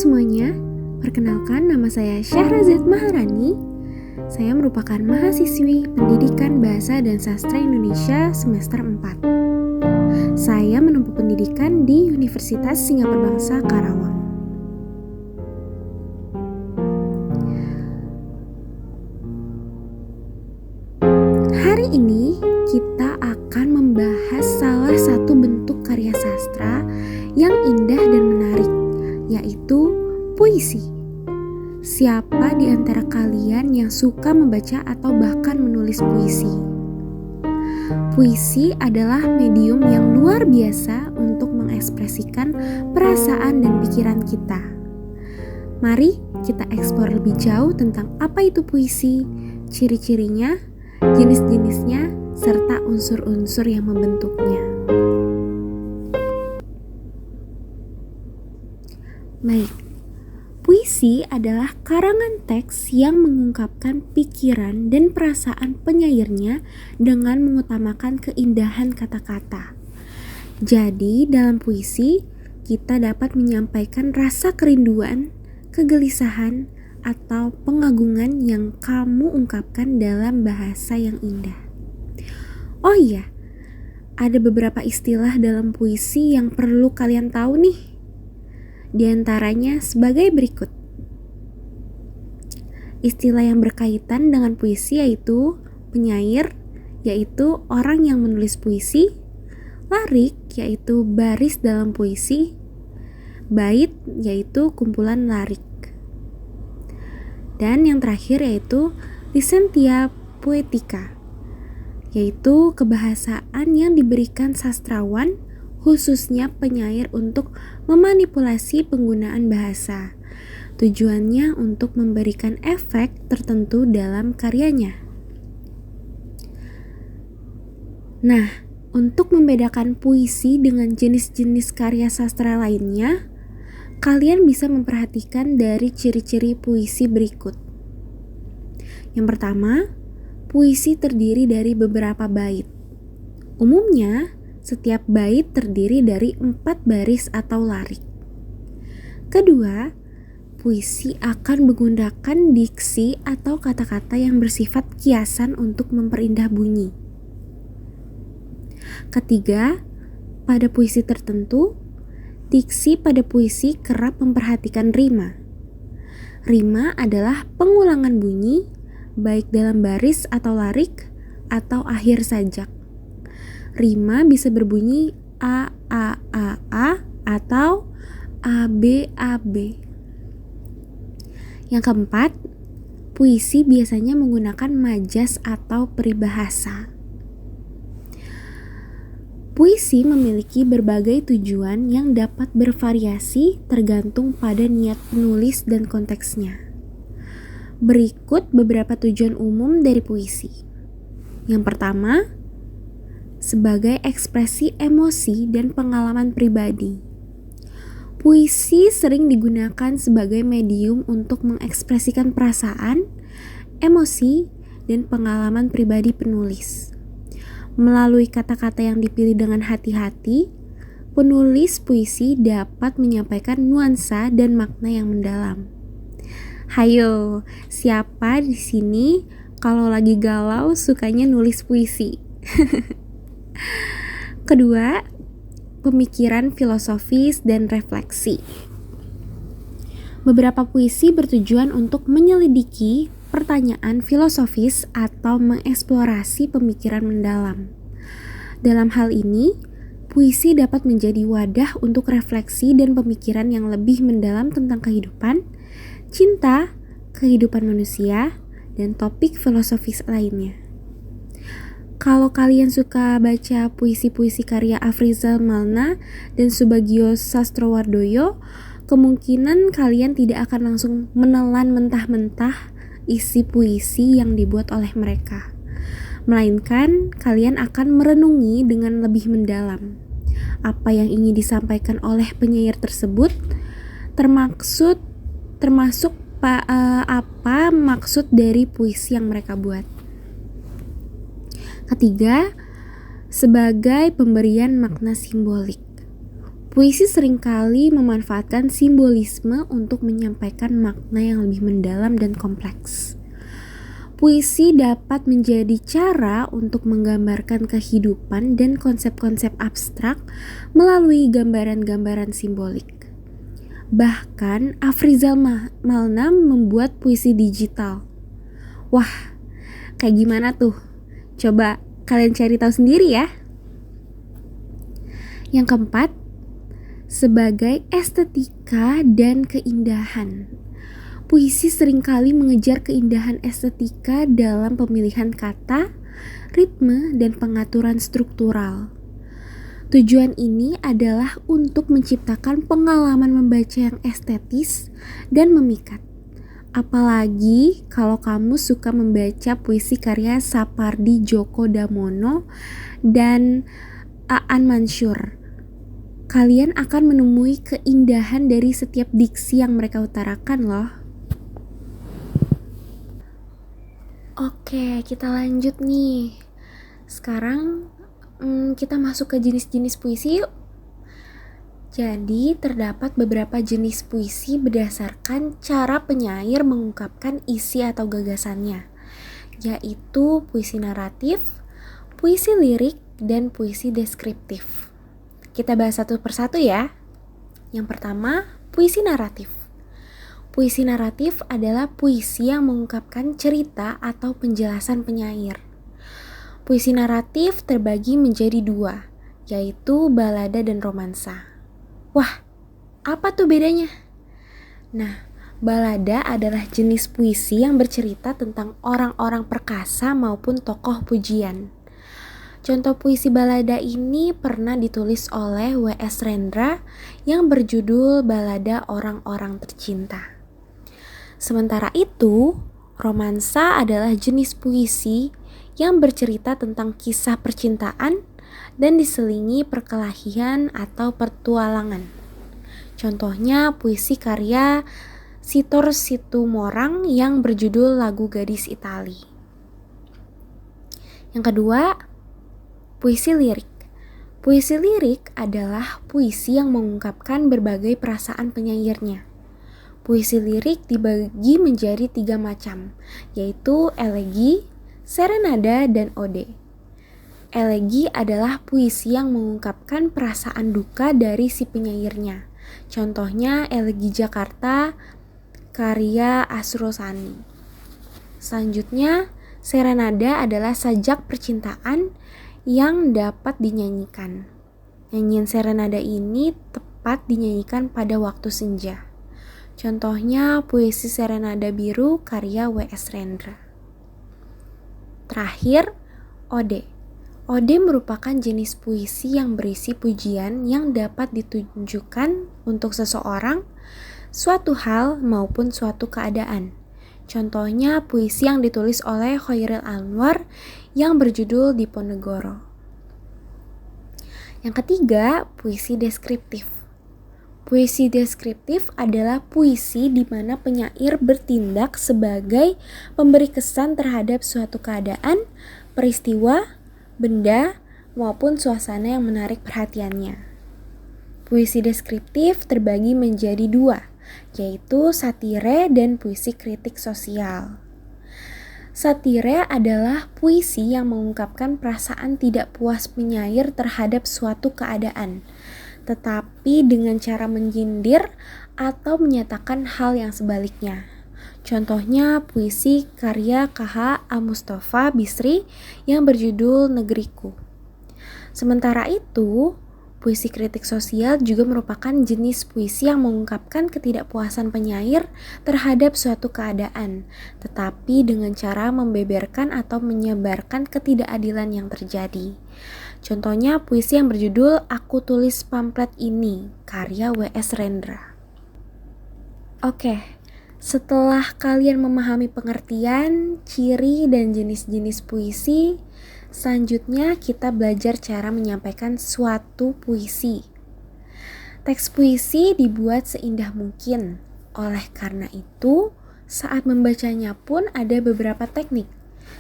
semuanya, perkenalkan nama saya Syahrazad Maharani. Saya merupakan mahasiswi Pendidikan Bahasa dan Sastra Indonesia semester 4. Saya menempuh pendidikan di Universitas Singapura Bangsa Karawang. Hari ini kita akan membahas salah satu bentuk karya sastra yang indah dan menarik, yaitu puisi. Siapa di antara kalian yang suka membaca atau bahkan menulis puisi? Puisi adalah medium yang luar biasa untuk mengekspresikan perasaan dan pikiran kita. Mari kita eksplor lebih jauh tentang apa itu puisi, ciri-cirinya, jenis-jenisnya, serta unsur-unsur yang membentuknya. Baik, puisi adalah karangan teks yang mengungkapkan pikiran dan perasaan penyairnya dengan mengutamakan keindahan kata-kata. Jadi, dalam puisi, kita dapat menyampaikan rasa kerinduan, kegelisahan, atau pengagungan yang kamu ungkapkan dalam bahasa yang indah. Oh iya, ada beberapa istilah dalam puisi yang perlu kalian tahu nih. Di antaranya sebagai berikut. Istilah yang berkaitan dengan puisi yaitu penyair, yaitu orang yang menulis puisi, larik, yaitu baris dalam puisi, bait, yaitu kumpulan larik. Dan yang terakhir yaitu licentia poetica, yaitu kebahasaan yang diberikan sastrawan, khususnya penyair untuk memanipulasi penggunaan bahasa. Tujuannya untuk memberikan efek tertentu dalam karyanya. Nah, untuk membedakan puisi dengan jenis-jenis karya sastra lainnya, kalian bisa memperhatikan dari ciri-ciri puisi berikut. Yang pertama, puisi terdiri dari beberapa bait. Umumnya, setiap bait terdiri dari 4 baris atau larik. Kedua, puisi akan menggunakan diksi atau kata-kata yang bersifat kiasan untuk memperindah bunyi. Ketiga, pada puisi tertentu, diksi pada puisi kerap memperhatikan rima. Rima adalah pengulangan bunyi, baik dalam baris atau larik, atau akhir sajak. Rima bisa berbunyi A atau AB. Yang keempat, puisi biasanya menggunakan majas atau peribahasa. Puisi memiliki berbagai tujuan yang dapat bervariasi tergantung pada niat penulis dan konteksnya. Berikut beberapa tujuan umum dari puisi. Yang pertama, sebagai ekspresi emosi dan pengalaman pribadi. Puisi sering digunakan sebagai medium untuk mengekspresikan perasaan, emosi, dan pengalaman pribadi penulis. Melalui kata-kata yang dipilih dengan hati-hati, penulis puisi dapat menyampaikan nuansa dan makna yang mendalam. Hayo, siapa di sini kalau lagi galau sukanya nulis puisi? Kedua, pemikiran filosofis dan refleksi. Beberapa puisi bertujuan untuk menyelidiki pertanyaan filosofis atau mengeksplorasi pemikiran mendalam. Dalam hal ini, puisi dapat menjadi wadah untuk refleksi dan pemikiran yang lebih mendalam tentang kehidupan, cinta, kehidupan manusia, dan topik filosofis lainnya. Kalau kalian suka baca puisi-puisi karya Afrizal Malna dan Subagio Sastrowardoyo, kemungkinan kalian tidak akan langsung menelan mentah-mentah isi puisi yang dibuat oleh mereka. Melainkan kalian akan merenungi dengan lebih mendalam apa yang ingin disampaikan oleh penyair tersebut, termasuk apa maksud dari puisi yang mereka buat. Ketiga, sebagai pemberian makna simbolik. Puisi seringkali memanfaatkan simbolisme untuk menyampaikan makna yang lebih mendalam dan kompleks. Puisi dapat menjadi cara untuk menggambarkan kehidupan dan konsep-konsep abstrak melalui gambaran-gambaran simbolik. Bahkan, Afrizal Malna membuat puisi digital. Wah, kayak gimana tuh? Coba kalian cari tahu sendiri ya. Yang keempat, sebagai estetika dan keindahan. Puisi seringkali mengejar keindahan estetika dalam pemilihan kata, ritme, dan pengaturan struktural. Tujuan ini adalah untuk menciptakan pengalaman membaca yang estetis dan memikat. Apalagi kalau kamu suka membaca puisi karya Sapardi Djoko Damono dan Aan Mansur. Kalian akan menemui keindahan dari setiap diksi yang mereka utarakan loh. Oke, kita lanjut nih. Sekarang kita masuk ke jenis-jenis puisi yuk. Jadi, terdapat beberapa jenis puisi berdasarkan cara penyair mengungkapkan isi atau gagasannya, yaitu puisi naratif, puisi lirik, dan puisi deskriptif. Kita bahas satu persatu ya. Yang pertama, puisi naratif. Puisi naratif adalah puisi yang mengungkapkan cerita atau penjelasan penyair. Puisi naratif terbagi menjadi dua, yaitu balada dan romansa. Wah, apa tuh bedanya? Nah, balada adalah jenis puisi yang bercerita tentang orang-orang perkasa maupun tokoh pujian. Contoh puisi balada ini pernah ditulis oleh W.S. Rendra yang berjudul Balada Orang-Orang Tercinta. Sementara itu, romansa adalah jenis puisi yang bercerita tentang kisah percintaan dan diselingi perkelahian atau petualangan. Contohnya puisi karya Sitor Situmorang yang berjudul Lagu Gadis Itali. Yang kedua, puisi lirik. Puisi lirik adalah puisi yang mengungkapkan berbagai perasaan penyairnya. Puisi lirik dibagi menjadi 3 macam, yaitu elegi, serenada, dan ode. Elegi adalah puisi yang mengungkapkan perasaan duka dari si penyairnya. Contohnya elegi Jakarta karya Asrosani. Selanjutnya, serenada adalah sajak percintaan yang dapat dinyanyikan. Nyanyian serenada ini tepat dinyanyikan pada waktu senja. Contohnya puisi Serenada Biru karya W.S. Rendra. Terakhir, ode. Ode merupakan jenis puisi yang berisi pujian yang dapat ditunjukkan untuk seseorang, suatu hal maupun suatu keadaan. Contohnya puisi yang ditulis oleh Khairil Anwar yang berjudul Diponegoro. Yang ketiga, puisi deskriptif. Puisi deskriptif adalah puisi di mana penyair bertindak sebagai pemberi kesan terhadap suatu keadaan, peristiwa, benda, maupun suasana yang menarik perhatiannya. Puisi deskriptif terbagi menjadi 2, yaitu satire dan puisi kritik sosial. Satire adalah puisi yang mengungkapkan perasaan tidak puas penyair terhadap suatu keadaan, tetapi dengan cara menyindir atau menyatakan hal yang sebaliknya. Contohnya puisi karya K.H. Mustafa Bisri yang berjudul Negeriku. Sementara itu, puisi kritik sosial juga merupakan jenis puisi yang mengungkapkan ketidakpuasan penyair terhadap suatu keadaan, tetapi dengan cara membeberkan atau menyebarkan ketidakadilan yang terjadi. Contohnya puisi yang berjudul Aku Tulis Pamflet Ini, karya W.S. Rendra. Oke. Setelah kalian memahami pengertian, ciri, dan jenis-jenis puisi, selanjutnya kita belajar cara menyampaikan suatu puisi. Teks puisi dibuat seindah mungkin. Oleh karena itu, saat membacanya pun ada beberapa teknik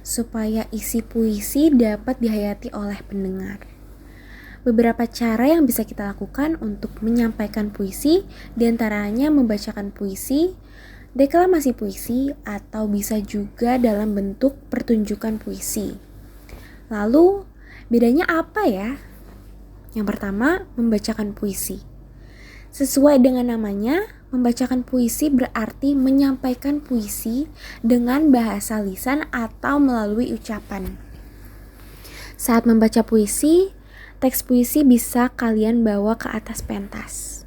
supaya isi puisi dapat dihayati oleh pendengar. Beberapa cara yang bisa kita lakukan untuk menyampaikan puisi, diantaranya membacakan puisi, deklamasi puisi, atau bisa juga dalam bentuk pertunjukan puisi. Lalu, bedanya apa ya? Yang pertama, membacakan puisi. Sesuai dengan namanya, membacakan puisi berarti menyampaikan puisi dengan bahasa lisan atau melalui ucapan. Saat membaca puisi, teks puisi bisa kalian bawa ke atas pentas.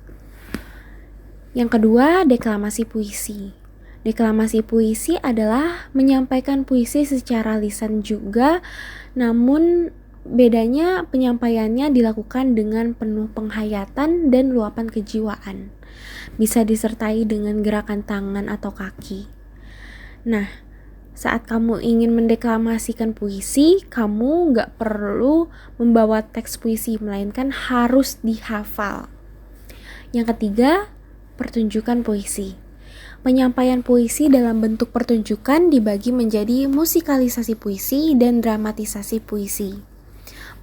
Yang kedua, deklamasi puisi. Deklamasi puisi adalah menyampaikan puisi secara lisan juga, namun bedanya penyampaiannya dilakukan dengan penuh penghayatan dan luapan kejiwaan. Bisa disertai dengan gerakan tangan atau kaki. Nah, saat kamu ingin mendeklamasikan puisi, kamu gak perlu membawa teks puisi, melainkan harus dihafal. Yang ketiga, pertunjukan puisi. Penyampaian puisi dalam bentuk pertunjukan dibagi menjadi musikalisasi puisi dan dramatisasi puisi.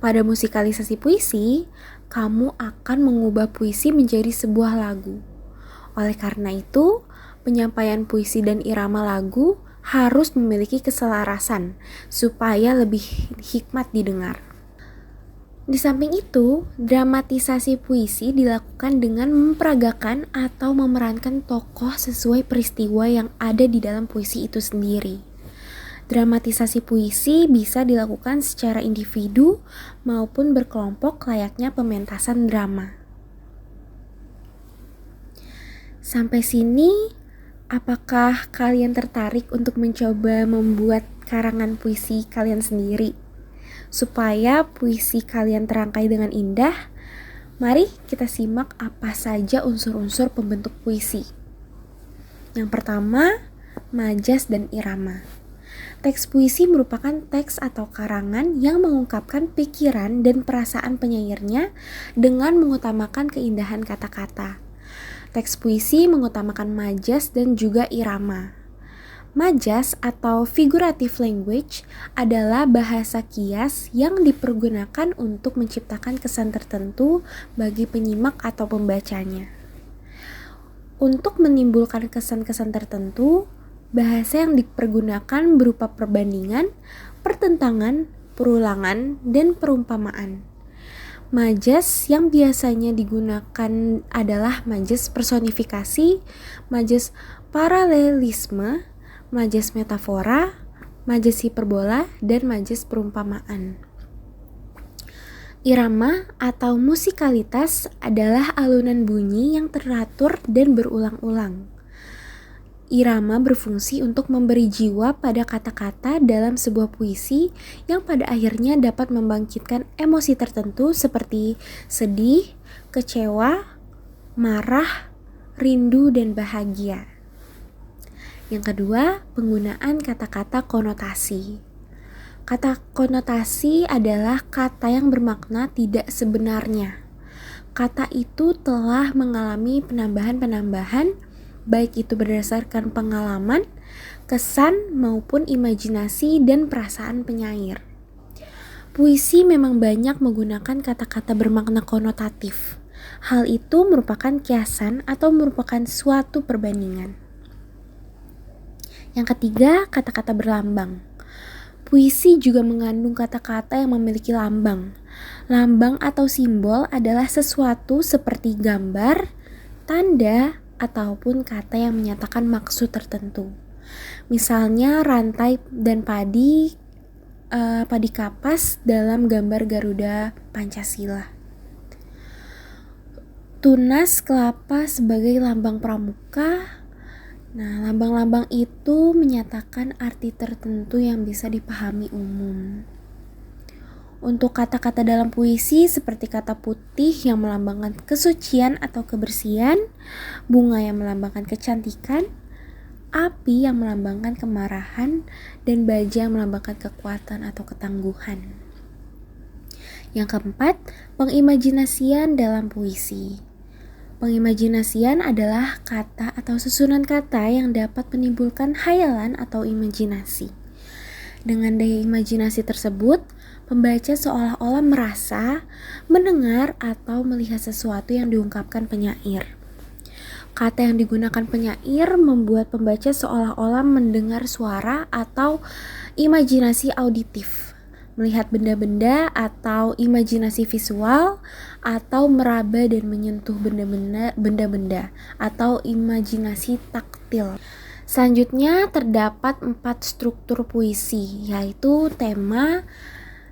Pada musikalisasi puisi, kamu akan mengubah puisi menjadi sebuah lagu. Oleh karena itu, penyampaian puisi dan irama lagu harus memiliki keselarasan supaya lebih hikmat didengar. Di samping itu, dramatisasi puisi dilakukan dengan memperagakan atau memerankan tokoh sesuai peristiwa yang ada di dalam puisi itu sendiri. Dramatisasi puisi bisa dilakukan secara individu maupun berkelompok layaknya pementasan drama. Sampai sini, apakah kalian tertarik untuk mencoba membuat karangan puisi kalian sendiri? Supaya puisi kalian terangkai dengan indah, mari kita simak apa saja unsur-unsur pembentuk puisi. Yang pertama, majas dan irama. Teks puisi merupakan teks atau karangan yang mengungkapkan pikiran dan perasaan penyairnya dengan mengutamakan keindahan kata-kata. Teks puisi mengutamakan majas dan juga irama. Majas atau figurative language adalah bahasa kias yang dipergunakan untuk menciptakan kesan tertentu bagi penyimak atau pembacanya. Untuk menimbulkan kesan-kesan tertentu, bahasa yang dipergunakan berupa perbandingan, pertentangan, perulangan, dan perumpamaan. Majas yang biasanya digunakan adalah majas personifikasi, majas paralelisme, majas metafora, majas hiperbola, dan majas perumpamaan. Irama atau musikalitas adalah alunan bunyi yang teratur dan berulang-ulang. Irama berfungsi untuk memberi jiwa pada kata-kata dalam sebuah puisi yang pada akhirnya dapat membangkitkan emosi tertentu seperti sedih, kecewa, marah, rindu, dan bahagia. Yang kedua, penggunaan kata-kata konotasi. Kata konotasi adalah kata yang bermakna tidak sebenarnya. Kata itu telah mengalami penambahan-penambahan, baik itu berdasarkan pengalaman, kesan, maupun imajinasi dan perasaan penyair. Puisi memang banyak menggunakan kata-kata bermakna konotatif. Hal itu merupakan kiasan atau merupakan suatu perbandingan. Yang ketiga, kata-kata berlambang. Puisi juga mengandung kata-kata yang memiliki lambang. Lambang atau simbol adalah sesuatu seperti gambar, tanda, ataupun kata yang menyatakan maksud tertentu. Misalnya rantai dan padi kapas dalam gambar Garuda Pancasila. Tunas kelapa sebagai lambang pramuka. Nah, lambang-lambang itu menyatakan arti tertentu yang bisa dipahami umum. Untuk kata-kata dalam puisi seperti kata putih yang melambangkan kesucian atau kebersihan, bunga yang melambangkan kecantikan, api yang melambangkan kemarahan, dan baja yang melambangkan kekuatan atau ketangguhan. Yang keempat, pengimajinasian dalam puisi. Pengimajinasian adalah kata atau susunan kata yang dapat menimbulkan khayalan atau imajinasi. Dengan daya imajinasi tersebut, Pembaca seolah-olah merasa, mendengar, atau melihat sesuatu yang diungkapkan penyair. Kata yang digunakan penyair membuat pembaca seolah-olah mendengar suara atau imajinasi auditif, melihat benda-benda atau imajinasi visual, atau meraba dan menyentuh benda-benda atau imajinasi taktil. Selanjutnya terdapat 4 struktur puisi, yaitu tema,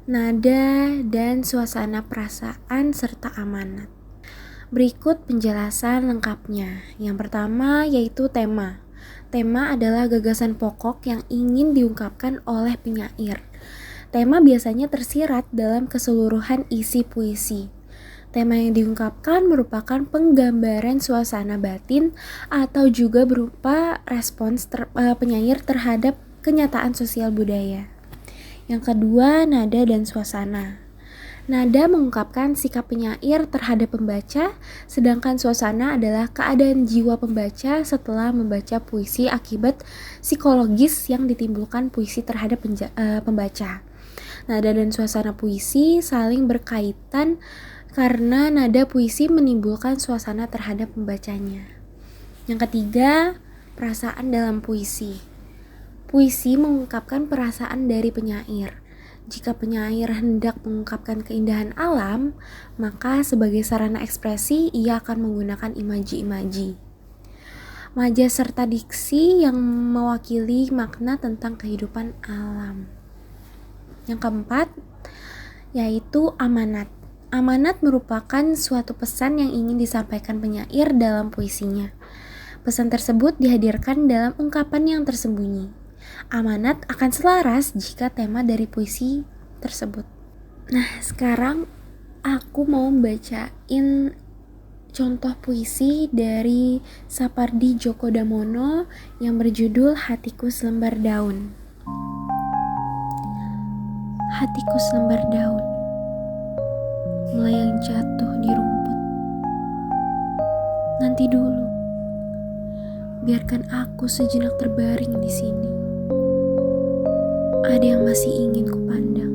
nada, dan suasana perasaan serta amanat. Berikut penjelasan lengkapnya. Yang pertama yaitu tema. Tema adalah gagasan pokok yang ingin diungkapkan oleh penyair. Tema biasanya tersirat dalam keseluruhan isi puisi. Tema yang diungkapkan merupakan penggambaran suasana batin atau juga berupa respons penyair terhadap kenyataan sosial budaya. Yang kedua, nada dan suasana. Nada mengungkapkan sikap penyair terhadap pembaca, sedangkan suasana adalah keadaan jiwa pembaca setelah membaca puisi akibat psikologis yang ditimbulkan puisi terhadap pembaca. Nada dan suasana puisi saling berkaitan karena nada puisi menimbulkan suasana terhadap pembacanya. Yang ketiga, perasaan dalam puisi. Puisi mengungkapkan perasaan dari penyair. Jika penyair hendak mengungkapkan keindahan alam, maka sebagai sarana ekspresi ia akan menggunakan imaji-imaji. Majas serta diksi yang mewakili makna tentang kehidupan alam. Yang keempat, yaitu amanat. Amanat merupakan suatu pesan yang ingin disampaikan penyair dalam puisinya. Pesan tersebut dihadirkan dalam ungkapan yang tersembunyi. Amanat akan selaras jika tema dari puisi tersebut. Nah, sekarang aku mau bacain contoh puisi dari Sapardi Djoko Damono yang berjudul Hatiku Selembar Daun. Hatiku selembar daun, melayang jatuh di rumput. Nanti dulu, biarkan aku sejenak terbaring di sini. Ada yang masih ingin kupandang,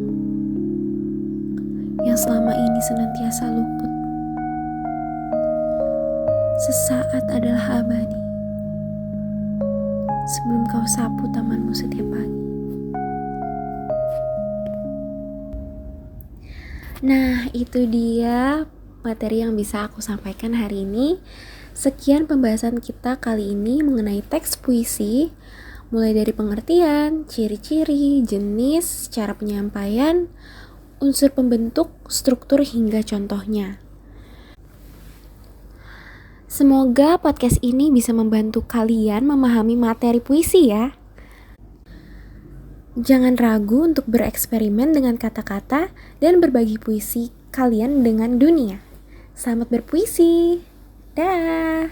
yang selama ini senantiasa luput. Sesaat adalah abadi, sebelum kau sapu tamanmu setiap pagi. Nah, itu dia materi yang bisa aku sampaikan hari ini. Sekian pembahasan kita kali ini mengenai teks puisi, mulai dari pengertian, ciri-ciri, jenis, cara penyampaian, unsur pembentuk, struktur, hingga contohnya. Semoga podcast ini bisa membantu kalian memahami materi puisi ya. Jangan ragu untuk bereksperimen dengan kata-kata dan berbagi puisi kalian dengan dunia. Selamat berpuisi. Dah.